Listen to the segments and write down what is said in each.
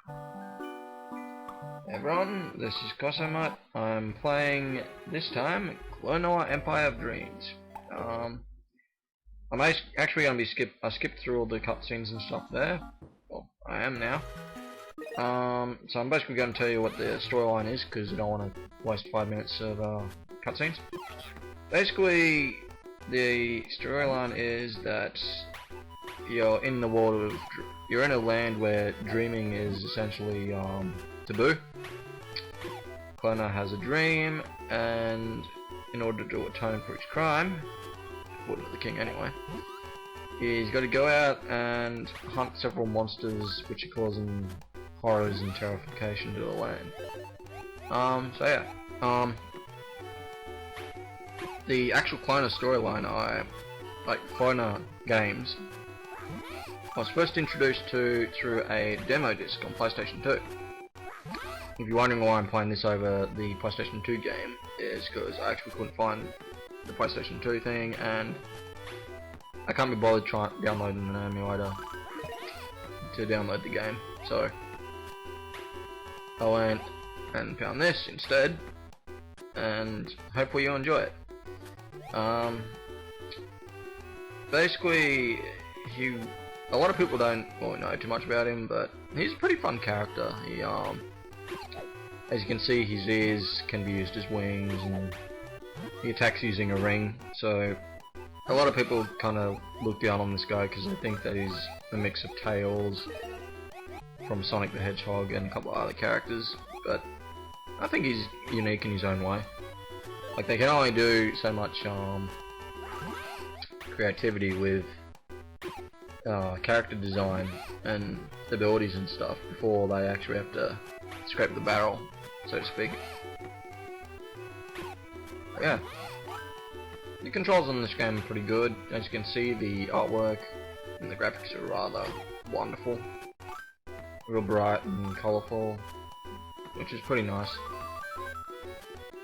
Hey everyone, this is Cosomut. I'm playing, this time, Klonoa Empire of Dreams. I'm actually going to be I skipped through all the cutscenes and stuff there. Well, I am now. So I'm basically going to tell you what the storyline is, because I don't want to waste 5 minutes of cutscenes. Basically, the storyline is that you're in the world of, you're in a land where dreaming is essentially taboo. Klonoa has a dream, and in order to atone for his crime, according to the king anyway, he's got to go out and hunt several monsters which are causing horrors and terrification to the land. So yeah, the actual Klonoa storyline, like Klonoa games, I was first introduced to through a demo disc on PlayStation 2. If you're wondering why I'm playing this over the PlayStation 2 game, is because I actually couldn't find the PlayStation 2 thing, and I can't be bothered downloading an emulator to download the game, so I went and found this instead, and hopefully you enjoy it. Basically, a lot of people don't really know too much about him, but he's a pretty fun character. He, as you can see, his ears can be used as wings, and he attacks using a ring, so a lot of people kind of look down on this guy because they think that he's a mix of Tails from Sonic the Hedgehog and a couple of other characters, but I think he's unique in his own way. Like, they can only do so much creativity with character design and abilities and stuff before they actually have to scrape the barrel, so to speak. But yeah, the controls on this game are pretty good. As you can see, the artwork and the graphics are rather wonderful, real bright and colourful, which is pretty nice.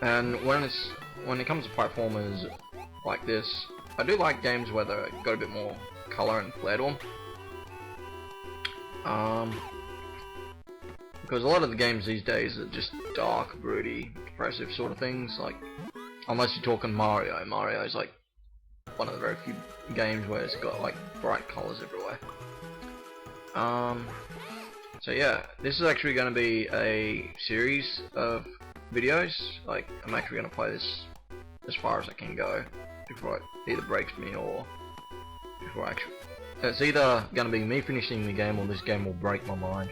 And when it comes to platformers like this, I do like games where they've got a bit more colour and flair to them. Because a lot of the games these days are just dark, broody, depressive sort of things. Like, unless you're talking Mario. Mario is like one of the very few games where it's got like bright colours everywhere. So yeah, this is actually going to be a series of videos. Like, I'm actually going to play this as far as I can go before it either breaks me or before I actually... It's either going to be me finishing the game or this game will break my mind.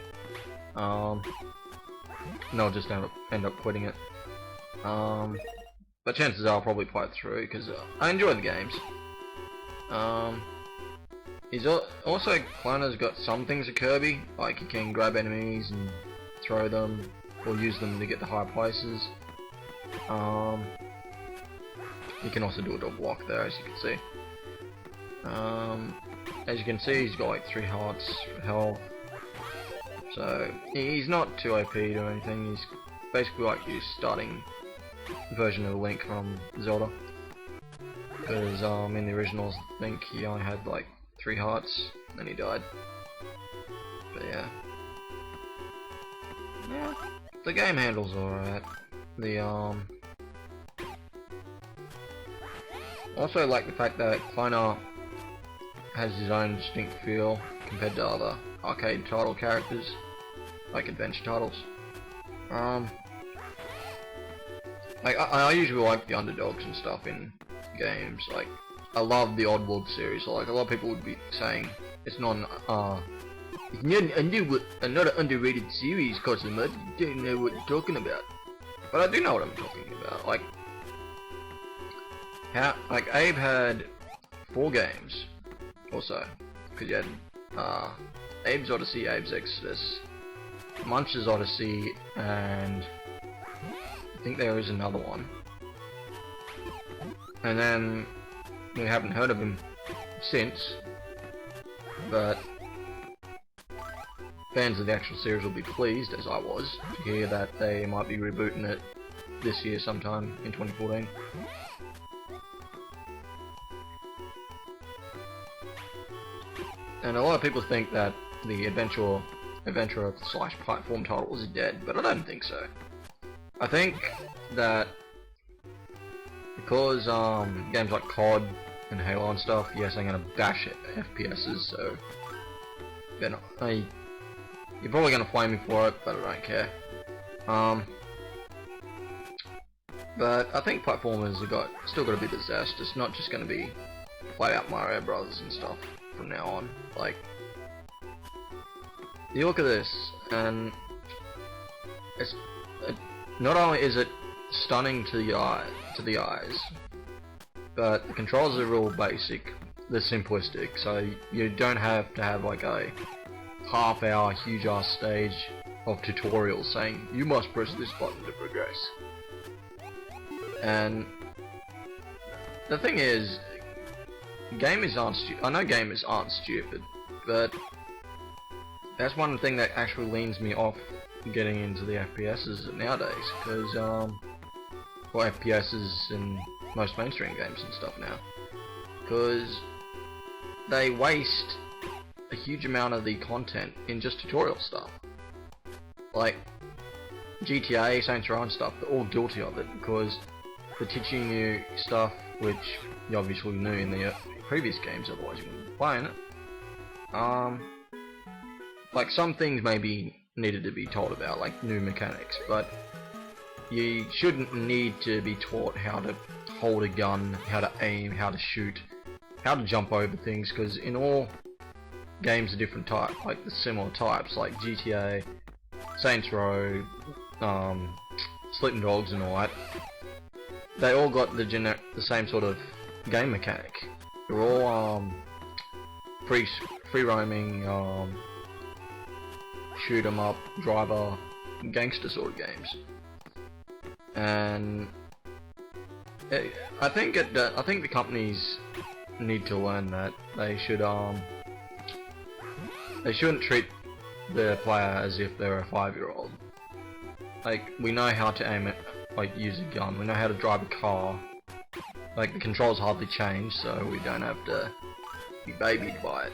And I'll just end up quitting it. But chances are I'll probably play it through because I enjoy the games. He's also, Klonoa's got some things of Kirby, like you can grab enemies and throw them, or use them to get to higher places. You can also do a double block there, as you can see. As you can see, he's got like 3 hearts for health. So he's not too OP or anything. He's basically like your starting version of Link from Zelda. Because in the originals, I think he only had like 3 hearts, and then he died. But yeah, the game handles alright. Also like the fact that Klonoa has his own distinct feel compared to other arcade title characters, like adventure titles. Like I usually like the underdogs and stuff in games. Like, I love the Oddworld series. Like, a lot of people would be saying it's not another underrated series, Cosomut. You don't know what you're talking about. But I do know what I'm talking about. Like Abe had 4 games or so, because you had Abe's Odyssey, Abe's Exodus, Munch's Odyssey, and I think there is another one. And then we haven't heard of him since, but fans of the actual series will be pleased, as I was, to hear that they might be rebooting it this year sometime in 2014. And a lot of people think that the adventure adventure slash platform title is dead, but I don't think so. I think that because games like COD and Halo and stuff, yes, I'm gonna bash FPSs, so you're probably gonna flame me for it, but I don't care. But I think platformers have still got to be possessed. It's not just gonna be flat out Mario Brothers and stuff from now on. Like, you look at this, and it's not only is it stunning to the eyes, but the controls are real basic. They're simplistic, so you don't have to have like a half-hour, huge-ass stage of tutorials saying you must press this button to progress. And the thing is, I know gamers aren't stupid, but that's one thing that actually leans me off getting into the FPSs nowadays, because well, FPSs in most mainstream games and stuff now, because they waste a huge amount of the content in just tutorial stuff. Like GTA, Saints Row and stuff, they're all guilty of it because they're teaching you stuff which you obviously knew in the previous games, otherwise you wouldn't be playing it. Like some things maybe needed to be told about, like new mechanics, but you shouldn't need to be taught how to hold a gun, how to aim, how to shoot, how to jump over things, because in all games of different types, like the similar types, like GTA, Saints Row, Sleeping Dogs and all that, they all got the same sort of game mechanic. They're all free roaming, shoot 'em up, driver, gangster sort of games. And I think the companies need to learn that they shouldn't treat the player as if they're a 5-year-old. Like, we know how to aim it, like use a gun, we know how to drive a car. Like, the controls hardly change, so we don't have to be babied by it.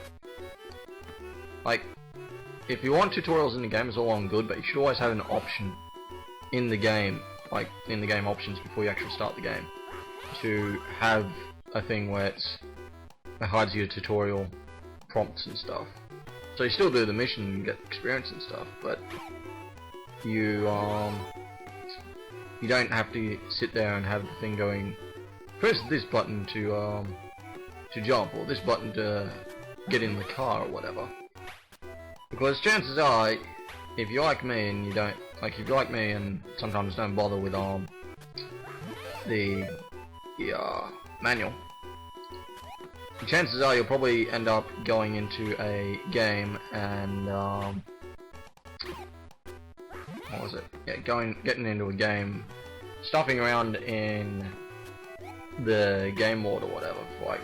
Like, if you want tutorials in the game, it's all well and good, but you should always have an option in the game, like in the game options before you actually start the game, to have a thing where it hides your tutorial prompts and stuff. So you still do the mission and get experience and stuff, but you don't have to sit there and have the thing going, press this button to jump, or this button to get in the car or whatever. Because chances are, if you're like me and you don't, like if you're like me and sometimes don't bother with the manual, chances are you'll probably end up going into a game and what was it? Yeah, getting into a game, stuffing around in the game mode or whatever for like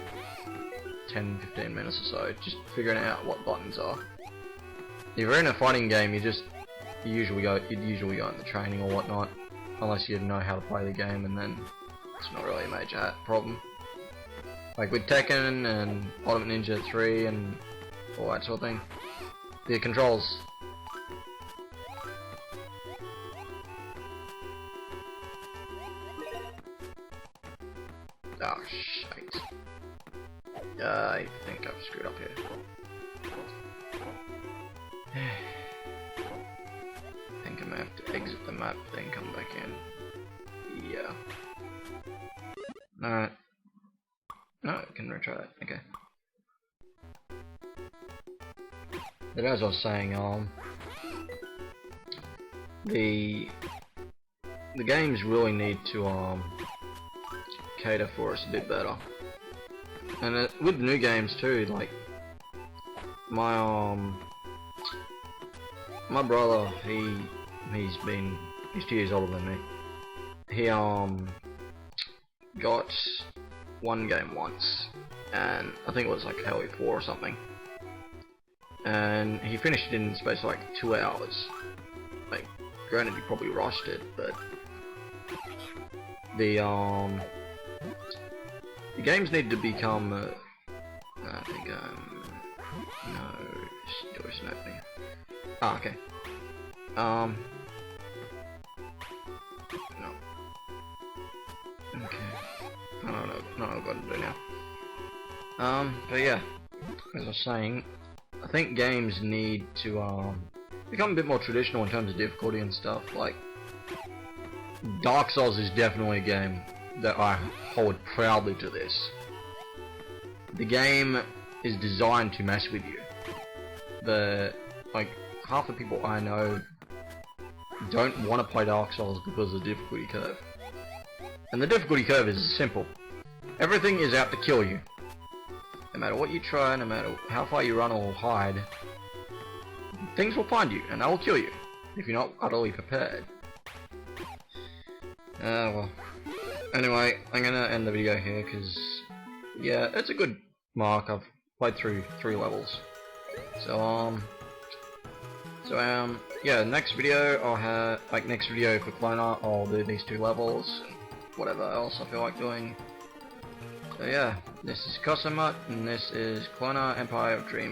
10-15 minutes or so, just figuring out what buttons are. If you're in a fighting game, you'd usually go in the training or whatnot, unless you know how to play the game, and then it's not really a major problem. Like with Tekken and Ultimate Ninja 3 and all that sort of thing, the controls. Oh shit. I think I've screwed up here. I think I'm gonna have to exit the map, then come back in. Yeah. No. No, I can retry that. Okay. But as I was saying, the games really need to cater for us a bit better. And with new games too, like my brother, he's 2 years older than me. He got one game once, and I think it was like Halo 4 or something, and he finished it in the space of like 2 hours. Like, granted he probably rushed it, but the games need to become I think No, door is not me. Ah, okay. No. Okay. I don't know what I've got to do now. But yeah, as I was saying, I think games need to become a bit more traditional in terms of difficulty and stuff. Like, Dark Souls is definitely a game that I hold proudly to this. The game is designed to mess with you. Like, half the people I know don't want to play Dark Souls because of the difficulty curve. And the difficulty curve is simple. Everything is out to kill you. No matter what you try, no matter how far you run or hide, things will find you and they will kill you if you're not utterly prepared. Well. Anyway, I'm gonna end the video here because, yeah, it's a good mark. I've played through 3 levels. So, yeah, next video I'll have, like, next video for Klonoa, I'll do these 2 levels, whatever else I feel like doing. So yeah, this is Cosomut, and this is Klonoa Empire of Dreams.